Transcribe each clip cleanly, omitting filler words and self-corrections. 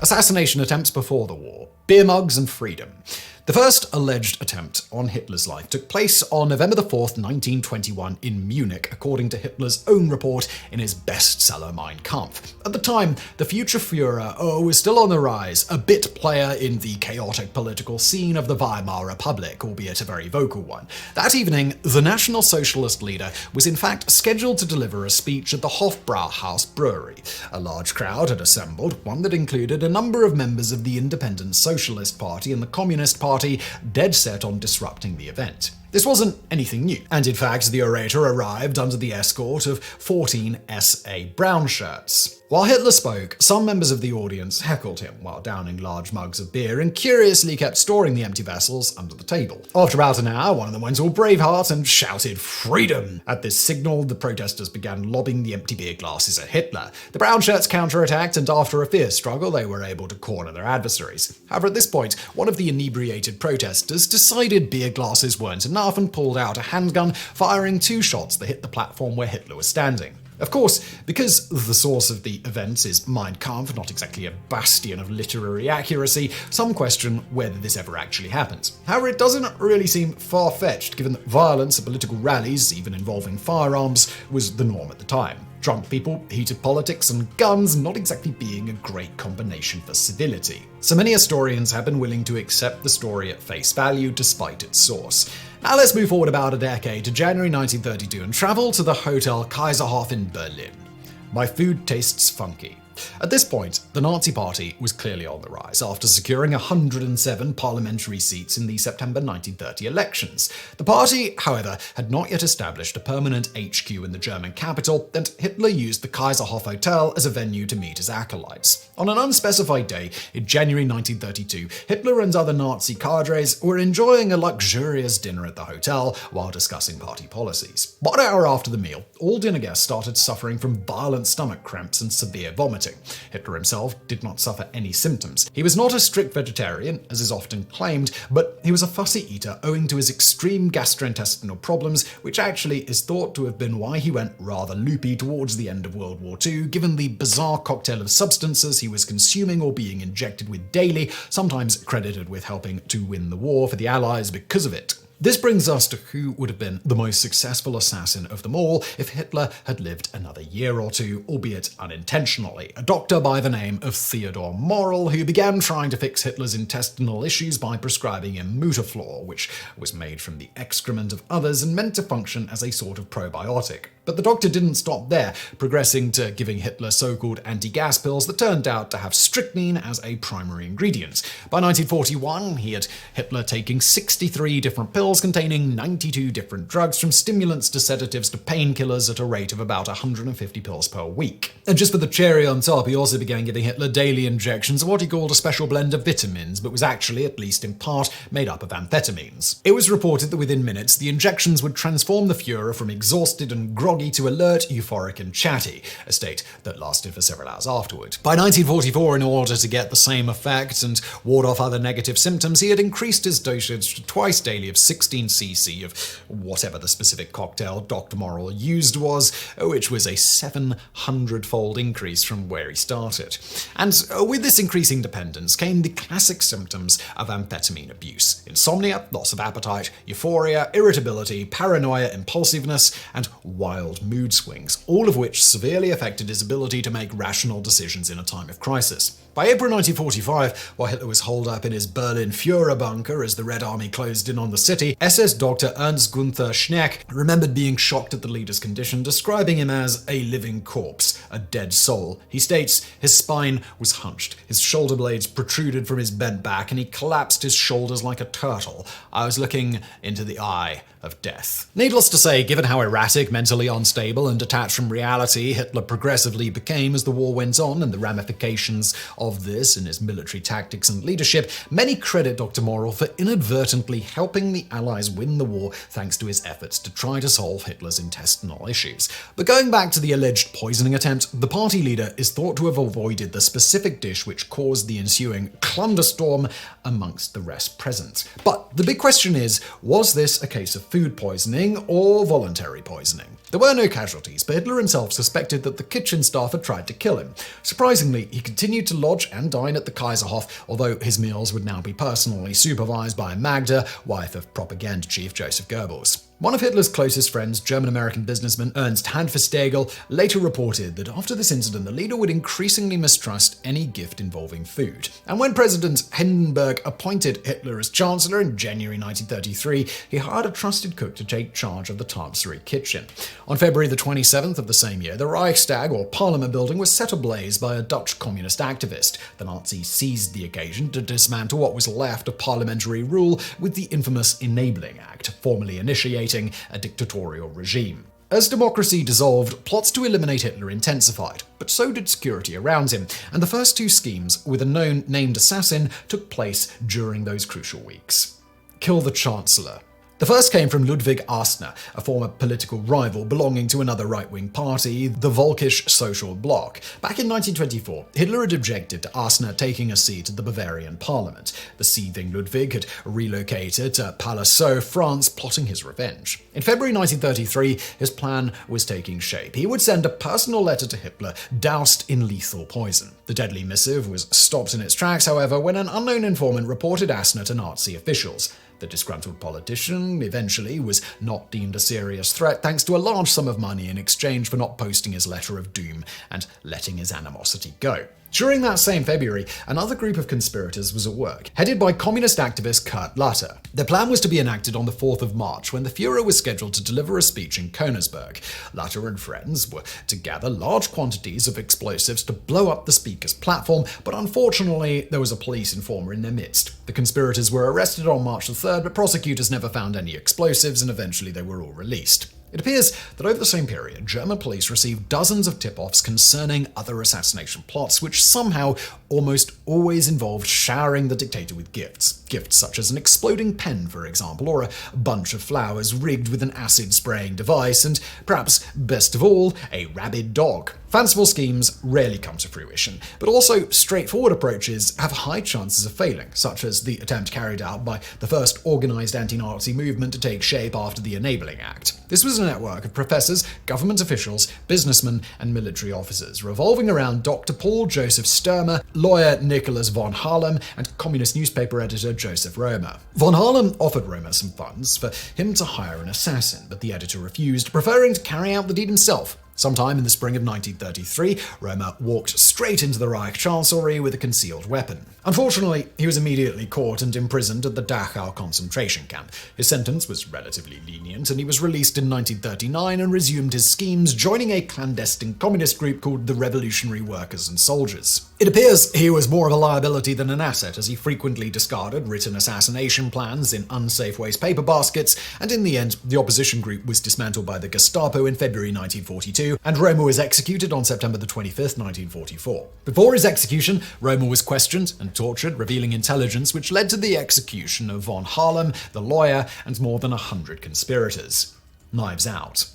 Assassination attempts before the war. Beer mugs and freedom. The first alleged attempt on Hitler's life took place on November 4th, 1921 in Munich, according to Hitler's own report in his bestseller Mein Kampf. At the time, the future Führer was still on the rise, a bit player in the chaotic political scene of the Weimar Republic, albeit a very vocal one. That evening, the National Socialist leader was in fact scheduled to deliver a speech at the Hofbrauhaus brewery. A large crowd had assembled, one that included a number of members of the Independent Socialist Party and the Communist Party, dead set on disrupting the event. This wasn't anything new, and in fact the orator arrived under the escort of 14 SA brown shirts. While Hitler spoke, some members of the audience heckled him while downing large mugs of beer and curiously kept storing the empty vessels under the table. After about an hour, one of them went all Braveheart and shouted "Freedom!" At this signal, the protesters began lobbing the empty beer glasses at Hitler. The brown shirts counterattacked, and after a fierce struggle, they were able to corner their adversaries. However, at this point, one of the inebriated protesters decided beer glasses weren't enough and pulled out a handgun, firing 2 shots that hit the platform where Hitler was standing. Of course, because the source of the events is Mein Kampf, not exactly a bastion of literary accuracy, some question whether this ever actually happened. However, it doesn't really seem far-fetched, given that violence at political rallies, even involving firearms, was the norm at the time. Drunk people, heated politics, and guns not exactly being a great combination for civility. So many historians have been willing to accept the story at face value despite its source. Now let's move forward about a decade to January 1932 and travel to the Hotel Kaiserhof in Berlin. My food tastes funky. At this point, the Nazi Party was clearly on the rise after securing 107 parliamentary seats in the September 1930 elections. The party, however, had not yet established a permanent HQ in the German capital, and Hitler used the Kaiserhof Hotel as a venue to meet his acolytes. On an unspecified day in January 1932, Hitler and other Nazi cadres were enjoying a luxurious dinner at the hotel while discussing party policies. 1 hour after the meal, all dinner guests started suffering from violent stomach cramps and severe vomiting. Hitler himself did not suffer any symptoms. He was not a strict vegetarian, as is often claimed, but he was a fussy eater owing to his extreme gastrointestinal problems, which actually is thought to have been why he went rather loopy towards the end of World War II, given the bizarre cocktail of substances he was consuming or being injected with daily, sometimes credited with helping to win the war for the Allies because of it. This brings us to who would have been the most successful assassin of them all if Hitler had lived another year or two, albeit unintentionally. A doctor by the name of Theodor Morell, who began trying to fix Hitler's intestinal issues by prescribing him Mutterflor, which was made from the excrement of others and meant to function as a sort of probiotic. But the doctor didn't stop there, progressing to giving Hitler so-called anti-gas pills that turned out to have strychnine as a primary ingredient. By 1941, he had Hitler taking 63 different pills containing 92 different drugs, from stimulants to sedatives to painkillers, at a rate of about 150 pills per week. And just for the cherry on top, he also began giving Hitler daily injections of what he called a special blend of vitamins, but was actually, at least in part, made up of amphetamines. It was reported that within minutes, the injections would transform the Führer from exhausted and groggy to alert, euphoric, and chatty, a state that lasted for several hours afterward. By 1944, in order to get the same effect and ward off other negative symptoms, he had increased his dosage to twice daily of 16 cc of whatever the specific cocktail Dr. Morell used was, which was a 700-fold increase from where he started. And with this increasing dependence came the classic symptoms of amphetamine abuse: insomnia, loss of appetite, euphoria, irritability, paranoia, impulsiveness, and wild mood swings, all of which severely affected his ability to make rational decisions in a time of crisis. By April 1945, while Hitler was holed up in his Berlin Führer bunker as the Red Army closed in on the city, SS Dr. Ernst Gunther Schneck remembered being shocked at the leader's condition, describing him as a living corpse, a dead soul. He states his spine was hunched, his shoulder blades protruded from his bent back, and he collapsed his shoulders like a turtle. I was looking into the eye of death. Needless to say, given how erratic, mentally unstable, and detached from reality Hitler progressively became as the war went on, and the ramifications of this in his military tactics and leadership, many credit Dr. Morell for inadvertently helping the Allies win the war thanks to his efforts to try to solve Hitler's intestinal issues. But going back to the alleged poisoning attempt, the party leader is thought to have avoided the specific dish which caused the ensuing thunderstorm amongst the rest present. But the big question is, was this a case of food poisoning or voluntary poisoning? There were no casualties, but Hitler himself suspected that the kitchen staff had tried to kill him. Surprisingly, he continued to lodge and dine at the Kaiserhof, although his meals would now be personally supervised by Magda, wife of propaganda chief Joseph Goebbels. One of Hitler's closest friends, German-American businessman Ernst Handverstagel, later reported that after this incident, the leader would increasingly mistrust any gift involving food. And when President Hindenburg appointed Hitler as Chancellor in January 1933, he hired a trusted cook to take charge of the Chancellery kitchen. On February the 27th of the same year, the Reichstag, or Parliament building, was set ablaze by a Dutch communist activist. The Nazis seized the occasion to dismantle what was left of parliamentary rule with the infamous Enabling Act, formally initiating a dictatorial regime. As democracy dissolved, plots to eliminate Hitler intensified, but so did security around him, and the first two schemes, with a known named assassin, took place during those crucial weeks. Kill the Chancellor. The first came from Ludwig Arsner, a former political rival belonging to another right-wing party, the Völkisch Social Bloc. Back in 1924, Hitler had objected to Arsner taking a seat at the Bavarian parliament. The seething Ludwig had relocated to Palaiseau, France, plotting his revenge. In February 1933, his plan was taking shape. He would send a personal letter to Hitler, doused in lethal poison. The deadly missive was stopped in its tracks, however, when an unknown informant reported Arsner to Nazi officials. The disgruntled politician eventually was not deemed a serious threat thanks to a large sum of money in exchange for not posting his letter of doom and letting his animosity go. During that same February, another group of conspirators was at work, headed by communist activist Kurt Latter. Their plan was to be enacted on the 4th of March, when the Führer was scheduled to deliver a speech in Königsberg. Latter and friends were to gather large quantities of explosives to blow up the speaker's platform, but unfortunately, there was a police informer in their midst. The conspirators were arrested on March the 3rd, but prosecutors never found any explosives, and eventually they were all released. It appears that over the same period, German police received dozens of tip-offs concerning other assassination plots, which somehow almost always involved showering the dictator with gifts. Gifts such as an exploding pen, for example, or a bunch of flowers rigged with an acid-spraying device, and perhaps best of all, a rabid dog. Fanciful schemes rarely come to fruition, but also straightforward approaches have high chances of failing, such as the attempt carried out by the first organized anti-Nazi movement to take shape after the Enabling Act. This was a network of professors, government officials, businessmen, and military officers, revolving around Dr. Paul Joseph Sturmer, lawyer Nicholas von Harlem, and communist newspaper editor Joseph Roemer. Von Harlem offered Roemer some funds for him to hire an assassin, but the editor refused, preferring to carry out the deed himself. Sometime in the spring of 1933, Roemer walked straight into the Reich Chancellery with a concealed weapon. Unfortunately, he was immediately caught and imprisoned at the Dachau concentration camp. His sentence was relatively lenient, and he was released in 1939 and resumed his schemes, joining a clandestine communist group called the Revolutionary Workers and Soldiers. It appears he was more of a liability than an asset, as he frequently discarded written assassination plans in unsafe waste paper baskets, and in the end, the opposition group was dismantled by the Gestapo in February 1942, and Roemer was executed on September 25th, 1944. Before his execution, Roemer was questioned and tortured, revealing intelligence which led to the execution of von Harlem, the lawyer, and more than 100 conspirators. Knives out.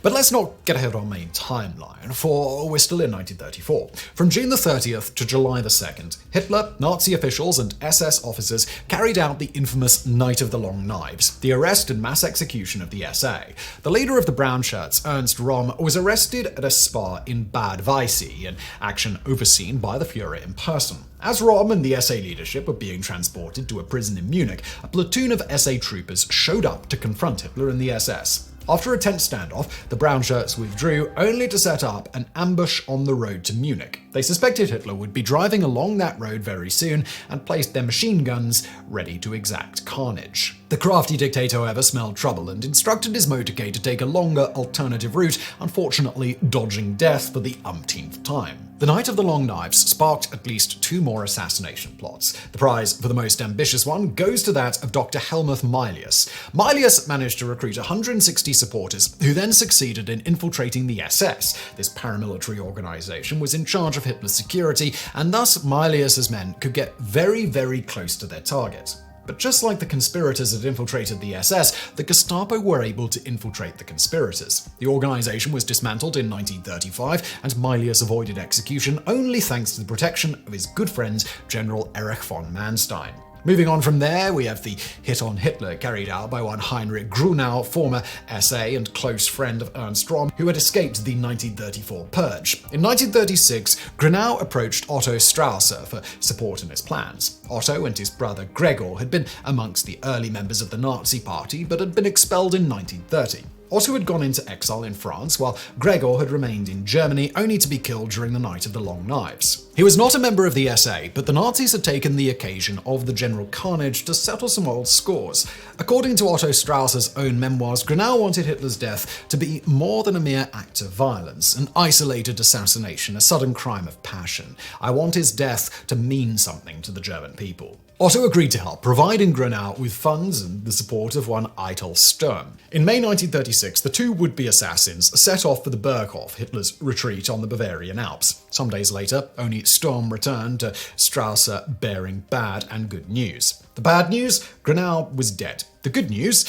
But let's not get ahead of our main timeline, for we're still in 1934. From June the 30th to July the 2nd, Hitler, Nazi officials, and SS officers carried out the infamous Night of the Long Knives, the arrest and mass execution of the SA. The leader of the Brown Shirts, Ernst Röhm, was arrested at a spa in Bad Weissy, an action overseen by the Führer in person. As Röhm and the SA leadership were being transported to a prison in Munich, a platoon of SA troopers showed up to confront Hitler and the SS. After a tense standoff, the Brown Shirts withdrew, only to set up an ambush on the road to Munich. They suspected Hitler would be driving along that road very soon and placed their machine guns ready to exact carnage. The crafty dictator, however, smelled trouble and instructed his motorcade to take a longer alternative route, unfortunately dodging death for the umpteenth time. The Night of the Long Knives sparked at least 2 more assassination plots. The prize for the most ambitious one goes to that of Dr. Helmuth Mylius. Mylius managed to recruit 160 supporters, who then succeeded in infiltrating the SS. This paramilitary organization was in charge of Hitler's security, and thus Mylius's men could get very, very close to their target. But just like the conspirators had infiltrated the SS, the Gestapo were able to infiltrate the conspirators. The organization was dismantled in 1935, and Mylius avoided execution only thanks to the protection of his good friend, General Erich von Manstein. Moving on from there, we have the hit on Hitler carried out by one Heinrich Grunau, former SA and close friend of Ernst Röhm, who had escaped the 1934 purge. In 1936, Grunau approached Otto Strasser for support in his plans. Otto and his brother Gregor had been amongst the early members of the Nazi Party, but had been expelled in 1930. Otto had gone into exile in France, while Gregor had remained in Germany, only to be killed during the Night of the Long Knives. He was not a member of the SA, but the Nazis had taken the occasion of the general carnage to settle some old scores. According to Otto Strasser's own memoirs, Grunau wanted Hitler's death to be more than a mere act of violence, an isolated assassination, a sudden crime of passion. I want his death to mean something to the German people. Otto agreed to help, providing Grunau with funds and the support of one Eitel Sturm. In May 1936, the two would-be assassins set off for the Berghof, Hitler's retreat on the Bavarian Alps. Some days later, only Sturm returned to Strasser bearing bad and good news. The bad news? Grunau was dead. The good news?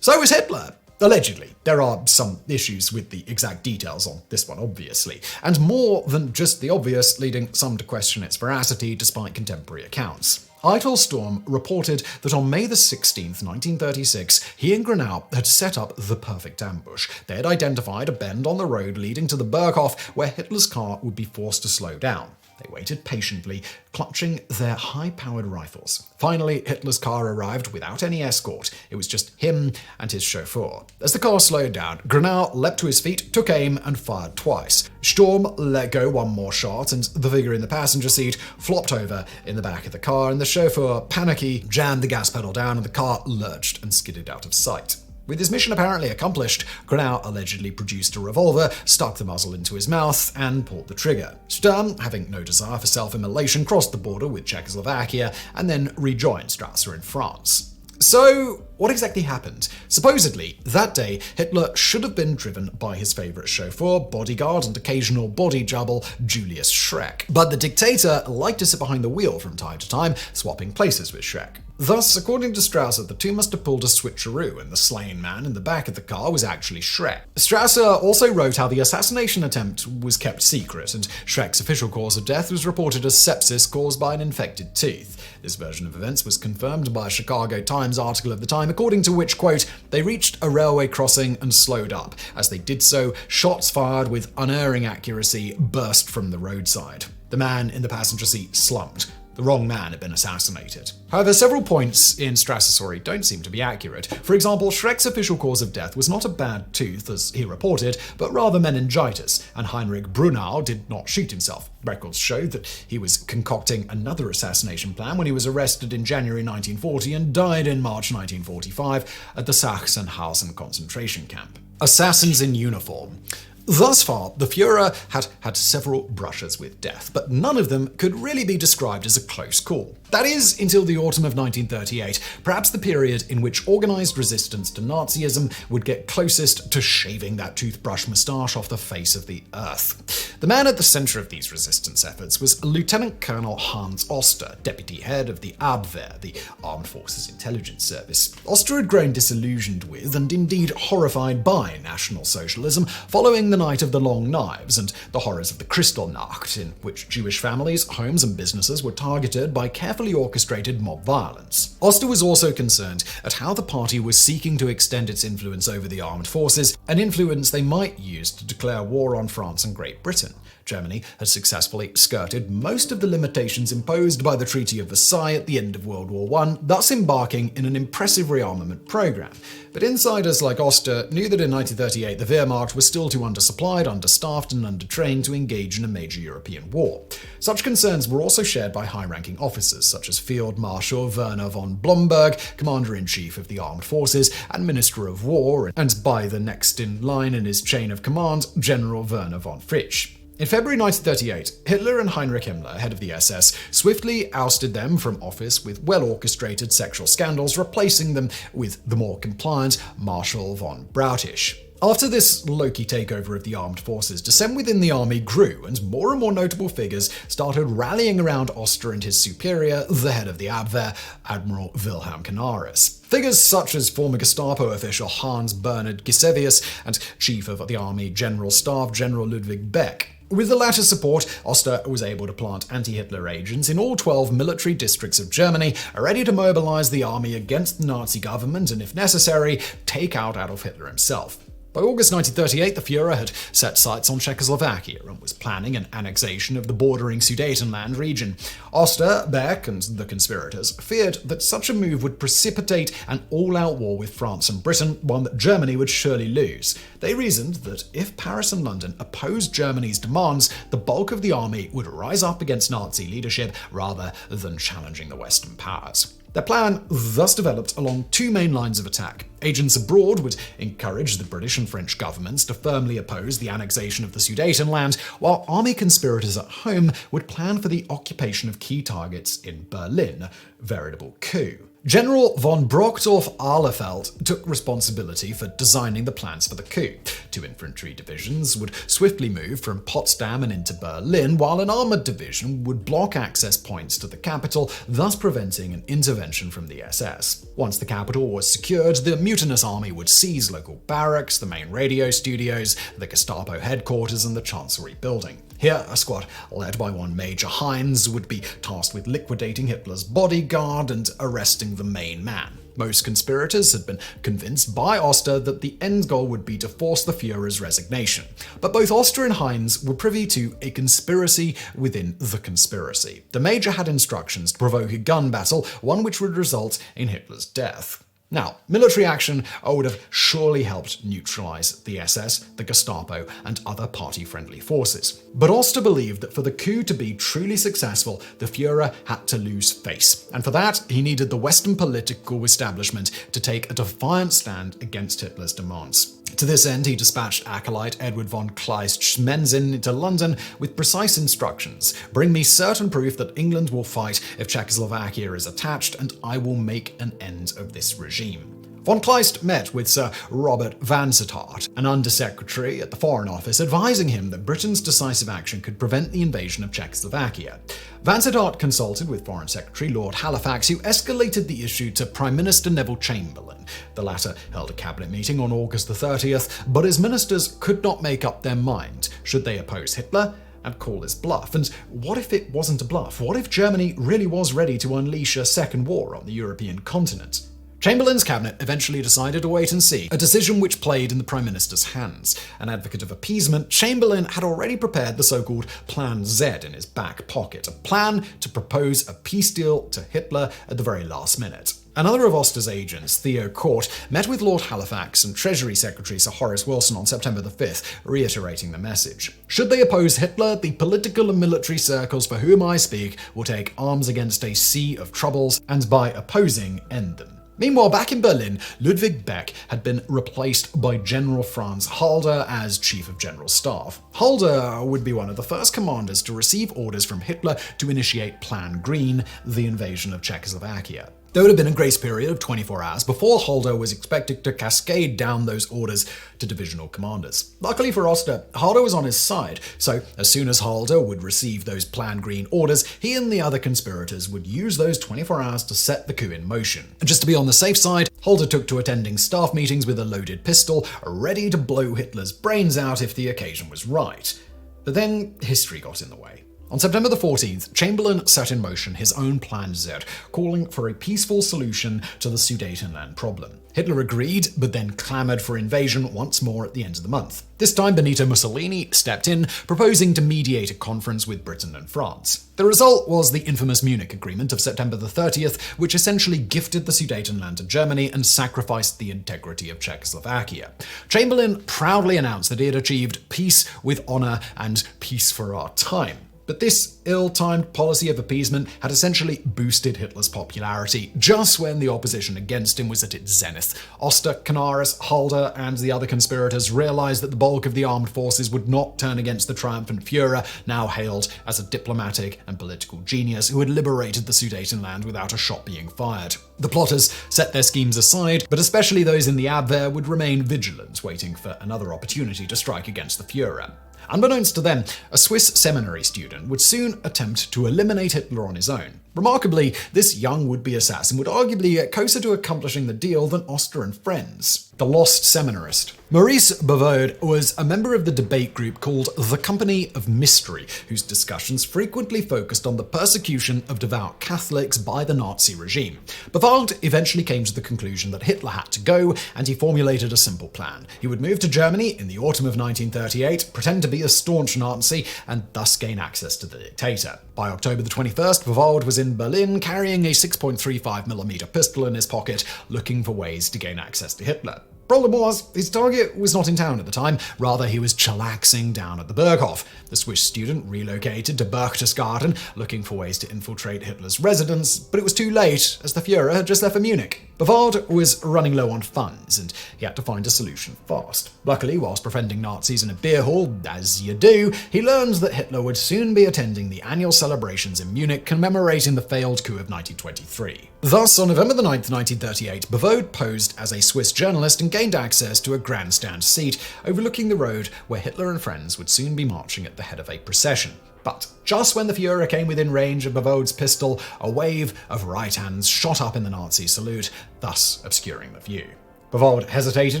So was Hitler. Allegedly. There are some issues with the exact details on this one, obviously, and more than just the obvious, leading some to question its veracity despite contemporary accounts. Eitel Sturm reported that on May 16, 1936, he and Grunau had set up the perfect ambush. They had identified a bend on the road leading to the Berghof where Hitler's car would be forced to slow down. They waited patiently, clutching their high-powered rifles. Finally, Hitler's car arrived without any escort. It was just him and his chauffeur. As the car slowed down, Grunau leapt to his feet, took aim, and fired twice. Sturm let go one more shot, and the figure in the passenger seat flopped over in the back of the car, and the chauffeur, panicky, jammed the gas pedal down, and the car lurched and skidded out of sight. With his mission apparently accomplished, Grunau allegedly produced a revolver, stuck the muzzle into his mouth, and pulled the trigger. Sturm, having no desire for self-immolation, crossed the border with Czechoslovakia and then rejoined Strasser in France. So, what exactly happened? Supposedly, that day, Hitler should have been driven by his favourite chauffeur, bodyguard, and occasional body double, Julius Schreck. But the dictator liked to sit behind the wheel from time to time, swapping places with Schreck. Thus, according to Strasser, the two must have pulled a switcheroo, and the slain man in the back of the car was actually Schreck. Strasser also wrote how the assassination attempt was kept secret, and Schreck's official cause of death was reported as sepsis caused by an infected tooth. This version of events was confirmed by a Chicago Times article of the time, according to which, quote, they reached a railway crossing and slowed up. As they did so, shots fired with unerring accuracy burst from the roadside. The man in the passenger seat slumped. The wrong man had been assassinated. However, several points in Strasser's story don't seem to be accurate. For example, Schreck's official cause of death was not a bad tooth, as he reported, but rather meningitis, and Heinrich Grunau did not shoot himself. Records show that he was concocting another assassination plan when he was arrested in January 1940 and died in March 1945 at the Sachsenhausen concentration camp. Assassins in uniform. Thus far, the Führer had had several brushes with death, but none of them could really be described as a close call. That is, until the autumn of 1938, perhaps the period in which organised resistance to Nazism would get closest to shaving that toothbrush moustache off the face of the earth. The man at the centre of these resistance efforts was Lieutenant Colonel Hans Oster, deputy head of the Abwehr, the Armed Forces Intelligence Service. Oster had grown disillusioned with, and indeed horrified by, National Socialism following the Night of the Long Knives and the horrors of the Kristallnacht, in which Jewish families, homes and businesses were targeted by carefully orchestrated mob violence. Oster was also concerned at how the party was seeking to extend its influence over the armed forces, an influence they might use to declare war on France and Great Britain. Germany had successfully skirted most of the limitations imposed by the Treaty of Versailles at the end of World War I, thus embarking in an impressive rearmament program. But insiders like Oster knew that in 1938 the Wehrmacht was still too undersupplied, understaffed, and undertrained to engage in a major European war. Such concerns were also shared by high-ranking officers such as Field Marshal Werner von Blomberg, Commander-in-Chief of the Armed Forces and Minister of War, and by the next in line in his chain of command, General Werner von Fritsch. In February 1938, Hitler and Heinrich Himmler, head of the SS, swiftly ousted them from office with well-orchestrated sexual scandals, replacing them with the more compliant Marshal von Brautig. After this low-key takeover of the armed forces, dissent within the army grew, and more notable figures started rallying around Oster and his superior, the head of the Abwehr, Admiral Wilhelm Canaris. Figures such as former Gestapo official Hans Bernhard Gisevius and Chief of the Army General Staff General Ludwig Beck. With the latter's support, Oster was able to plant anti-Hitler agents in all 12 military districts of Germany, ready to mobilize the army against the Nazi government and, if necessary, take out Adolf Hitler himself. By August 1938, the Führer had set sights on Czechoslovakia and was planning an annexation of the bordering Sudetenland region. Oster, Beck, and the conspirators feared that such a move would precipitate an all-out war with France and Britain, one that Germany would surely lose. They reasoned that if Paris and London opposed Germany's demands, the bulk of the army would rise up against Nazi leadership rather than challenging the Western powers. Their plan thus developed along two main lines of attack. Agents abroad would encourage the British and French governments to firmly oppose the annexation of the Sudetenland, while army conspirators at home would plan for the occupation of key targets in Berlin, a veritable coup. General von Brockdorff-Ahlefeldt took responsibility for designing the plans for the coup. Two infantry divisions would swiftly move from Potsdam and into Berlin, while an armored division would block access points to the capital, thus preventing an intervention from the SS. Once the capital was secured, the mutinous army would seize local barracks, the main radio studios, the Gestapo headquarters, and the Chancellery building. Here, a squad led by one Major Heinz would be tasked with liquidating Hitler's bodyguard and arresting the main man. Most conspirators had been convinced by Oster that the end goal would be to force the Führer's resignation. But both Oster and Heinz were privy to a conspiracy within the conspiracy. The Major had instructions to provoke a gun battle, one which would result in Hitler's death. Now, military action would have surely helped neutralize the SS, the Gestapo, and other party-friendly forces. But Oster believed that for the coup to be truly successful, the Führer had to lose face. And for that, he needed the Western political establishment to take a defiant stand against Hitler's demands. To this end, he dispatched acolyte Edward von Kleist-Schmenzen to London with precise instructions. Bring me certain proof that England will fight if Czechoslovakia is attached, and I will make an end of this regime. Von Kleist met with Sir Robert Vansittart, an undersecretary at the Foreign Office, advising him that Britain's decisive action could prevent the invasion of Czechoslovakia. Vansittart consulted with Foreign Secretary Lord Halifax, who escalated the issue to Prime Minister Neville Chamberlain. The latter held a cabinet meeting on August the 30th, but his ministers could not make up their mind. Should they oppose Hitler and call his bluff? And what if it wasn't a bluff? What if Germany really was ready to unleash a second war on the European continent? Chamberlain's cabinet eventually decided to wait and see, a decision which played in the Prime Minister's hands. An advocate of appeasement, Chamberlain had already prepared the so-called Plan Z in his back pocket, a plan to propose a peace deal to Hitler at the very last minute. Another of Oster's agents, Theo Court, met with Lord Halifax and Treasury Secretary Sir Horace Wilson on September the 5th, reiterating the message. Should they oppose Hitler, the political and military circles for whom I speak will take arms against a sea of troubles, and by opposing, end them. Meanwhile, back in Berlin, Ludwig Beck had been replaced by General Franz Halder as Chief of General Staff. Halder would be one of the first commanders to receive orders from Hitler to initiate Plan Green, the invasion of Czechoslovakia. There would have been a grace period of 24 hours before Halder was expected to cascade down those orders to divisional commanders. Luckily for Oster, Halder was on his side, so as soon as Halder would receive those Plan Green orders, he and the other conspirators would use those 24 hours to set the coup in motion. And just to be on the safe side, Halder took to attending staff meetings with a loaded pistol, ready to blow Hitler's brains out if the occasion was right. But then history got in the way. On September the 14th, Chamberlain set in motion his own Plan Z, calling for a peaceful solution to the Sudetenland problem. Hitler agreed, but then clamored for invasion once more at the end of the month. This time, Benito Mussolini stepped in, proposing to mediate a conference with Britain and France. The result was the infamous Munich Agreement of September the 30th, which essentially gifted the Sudetenland to Germany and sacrificed the integrity of Czechoslovakia. Chamberlain proudly announced that he had achieved peace with honor and peace for our time. But this ill-timed policy of appeasement had essentially boosted Hitler's popularity just when the opposition against him was at its zenith. Oster, Canaris, Halder, and the other conspirators realized that the bulk of the armed forces would not turn against the triumphant Führer, now hailed as a diplomatic and political genius who had liberated the Sudetenland without a shot being fired. The plotters set their schemes aside, but especially those in the Abwehr would remain vigilant, waiting for another opportunity to strike against the Führer. Unbeknownst to them, a Swiss seminary student would soon attempt to eliminate Hitler on his own. Remarkably, this young would-be assassin would arguably get closer to accomplishing the deal than Oster and friends. The lost seminarist. Maurice Bavaud was a member of the debate group called the Company of Mystery, whose discussions frequently focused on the persecution of devout Catholics by the Nazi regime. Bavaud eventually came to the conclusion that Hitler had to go, and he formulated a simple plan. He would move to Germany in the autumn of 1938, pretend to be a staunch Nazi, and thus gain access to the dictator. By October the 21st, Bavaud was in Berlin carrying a 6.35mm pistol in his pocket, looking for ways to gain access to Hitler. Problem was, his target was not in town at the time, rather he was chillaxing down at the Berghof. The Swiss student relocated to Berchtesgaden, looking for ways to infiltrate Hitler's residence, but it was too late, as the Führer had just left for Munich. Bavaud was running low on funds, and he had to find a solution fast. Luckily, whilst befriending Nazis in a beer hall, as you do, he learned that Hitler would soon be attending the annual celebrations in Munich commemorating the failed coup of 1923. Thus, on November the 9th, 1938, Bavaud posed as a Swiss journalist and gained access to a grandstand seat overlooking the road where Hitler and friends would soon be marching at the head of a procession. But just when the Führer came within range of Bavaud's pistol, a wave of right hands shot up in the Nazi salute, thus obscuring the view. Bavaud hesitated,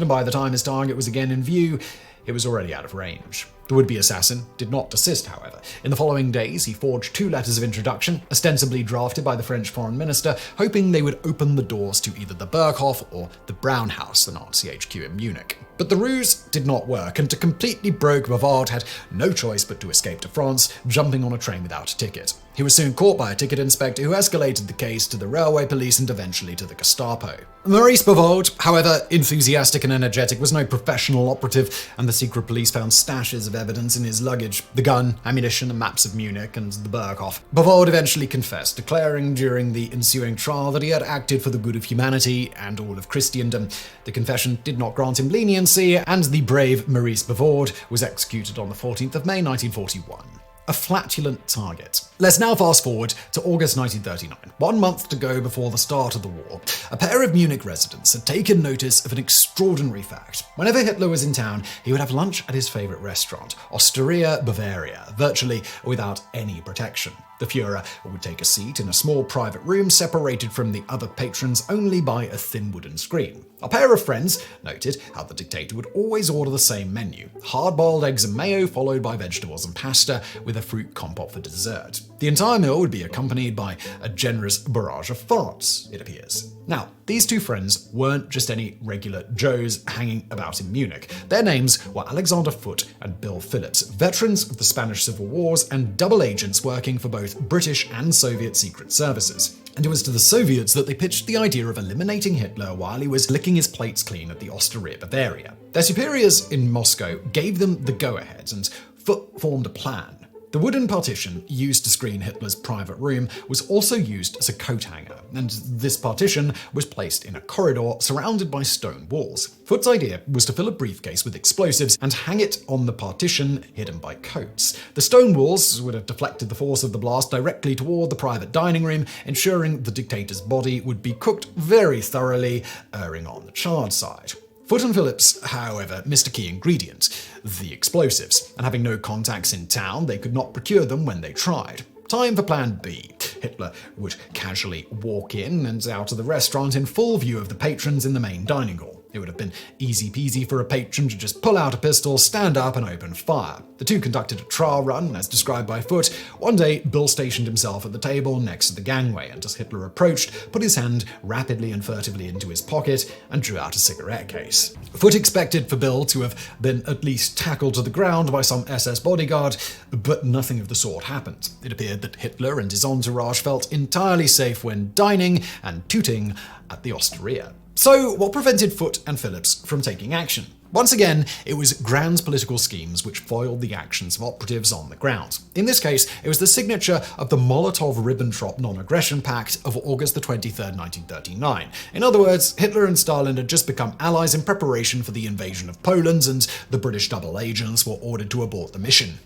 and by the time his target was again in view, it was already out of range. The would-be assassin did not desist, however. In the following days, he forged 2 letters of introduction, ostensibly drafted by the French foreign minister, hoping they would open the doors to either the Berghof or the Braun House, the Nazi HQ in Munich. But the ruse did not work, and to completely broke, Bavaud had no choice but to escape to France, jumping on a train without a ticket. He was soon caught by a ticket inspector who escalated the case to the railway police and eventually to the Gestapo. Maurice Bavaud, however enthusiastic and energetic, was no professional operative, and the secret police found stashes of evidence in his luggage: the gun, ammunition, and maps of Munich and the Berghof. Bavaud eventually confessed, declaring during the ensuing trial that he had acted for the good of humanity and all of Christendom. The confession did not grant him leniency, and the brave Maurice Bavaud was executed on the 14th of May 1941. A flatulent target. Let's now fast forward to August 1939, 1 month to go before the start of the war. A pair of Munich residents had taken notice of an extraordinary fact. Whenever Hitler was in town, he would have lunch at his favorite restaurant, Osteria Bavaria, virtually without any protection. The Führer would take a seat in a small private room separated from the other patrons only by a thin wooden screen. A pair of friends noted how the dictator would always order the same menu: hard-boiled eggs and mayo, followed by vegetables and pasta, with a fruit compote for dessert. The entire meal would be accompanied by a generous barrage of farts, it appears. Now, these 2 friends weren't just any regular Joes hanging about in Munich. Their names were Alexander Foote and Bill Phillips, veterans of the Spanish Civil Wars and double agents working for both British and Soviet secret services. And it was to the Soviets that they pitched the idea of eliminating Hitler while he was licking his plates clean at the Osteria Bavaria. Their superiors in Moscow gave them the go-ahead, and Foote formed a plan. The wooden partition used to screen Hitler's private room was also used as a coat hanger, and this partition was placed in a corridor surrounded by stone walls. Foote's idea was to fill a briefcase with explosives and hang it on the partition hidden by coats. The stone walls would have deflected the force of the blast directly toward the private dining room, ensuring the dictator's body would be cooked very thoroughly, erring on the charred side. Foote and Phillips, however, missed a key ingredient: the explosives, and having no contacts in town, they could not procure them when they tried. Time for Plan B. Hitler would casually walk in and out of the restaurant in full view of the patrons in the main dining hall. It would have been easy peasy for a patron to just pull out a pistol, stand up, and open fire. The 2 conducted a trial run, as described by Foote. One day, Bill stationed himself at the table next to the gangway, and as Hitler approached, put his hand rapidly and furtively into his pocket and drew out a cigarette case. Foote expected for Bill to have been at least tackled to the ground by some SS bodyguard, but nothing of the sort happened. It appeared that Hitler and his entourage felt entirely safe when dining and tooting at the Osteria. So, what prevented Foote and Phillips from taking action? Once again, it was grand political schemes which foiled the actions of operatives on the ground. In this case, it was the signature of the Molotov-Ribbentrop Non-Aggression Pact of August 23, 1939. In other words, Hitler and Stalin had just become allies in preparation for the invasion of Poland, and the British double agents were ordered to abort the mission.